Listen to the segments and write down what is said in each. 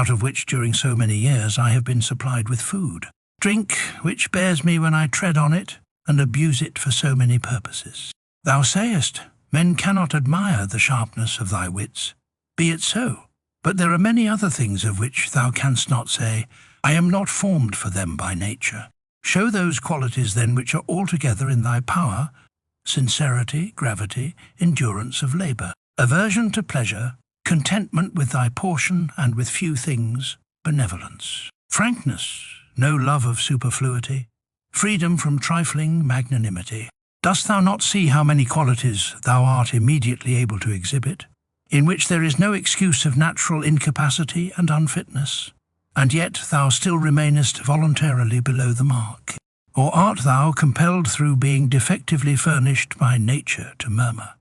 out of which during so many years I have been supplied with food. Drink, which bears me when I tread on it, and abuse it for so many purposes. Thou sayest, men cannot admire the sharpness of thy wits. Be it so. But there are many other things of which thou canst not say, I am not formed for them by nature. Show those qualities then which are altogether in thy power: sincerity, gravity, endurance of labour, aversion to pleasure, contentment with thy portion and with few things, benevolence, frankness, no love of superfluity, freedom from trifling, magnanimity. Dost thou not see how many qualities thou art immediately able to exhibit, in which there is no excuse of natural incapacity and unfitness, and yet thou still remainest voluntarily below the mark? Or art thou compelled through being defectively furnished by nature to murmur,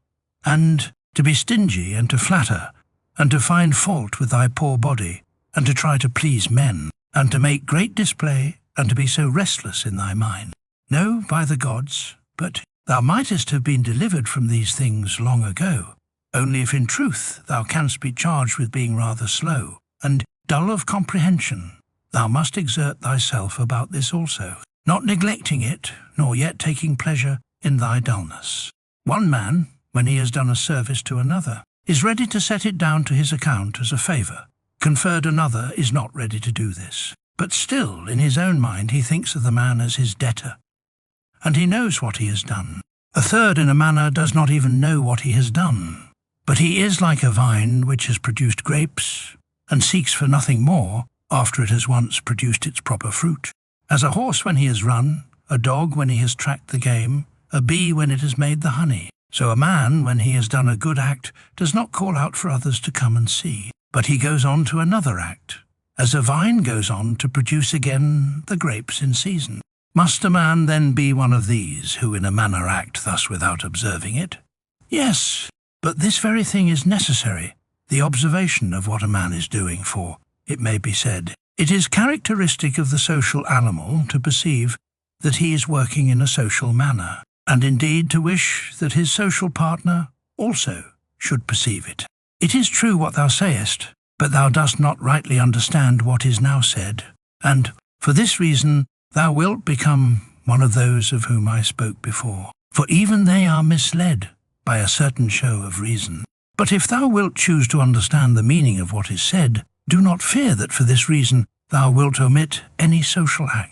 and to be stingy, and to flatter, and to find fault with thy poor body, and to try to please men, and to make great display, and to be so restless in thy mind? No, by the gods, but thou mightest have been delivered from these things long ago, only if in truth thou canst be charged with being rather slow, and dull of comprehension, thou must exert thyself about this also, not neglecting it, nor yet taking pleasure in thy dullness. One man, when he has done a service to another, is ready to set it down to his account as a favour. Conferred another is not ready to do this, but still in his own mind he thinks of the man as his debtor, and he knows what he has done. A third in a manner does not even know what he has done, but he is like a vine which has produced grapes, and seeks for nothing more after it has once produced its proper fruit. As a horse when he has run, a dog when he has tracked the game, a bee when it has made the honey, so a man when he has done a good act does not call out for others to come and see, but he goes on to another act, as a vine goes on to produce again the grapes in season. Must a man then be one of these, who in a manner act thus without observing it? Yes, but this very thing is necessary, the observation of what a man is doing, for, it may be said, it is characteristic of the social animal to perceive that he is working in a social manner, and indeed to wish that his social partner also should perceive it. It is true what thou sayest, but thou dost not rightly understand what is now said, and for this reason thou wilt become one of those of whom I spoke before. For even they are misled by a certain show of reason. But if thou wilt choose to understand the meaning of what is said, do not fear that for this reason thou wilt omit any social act.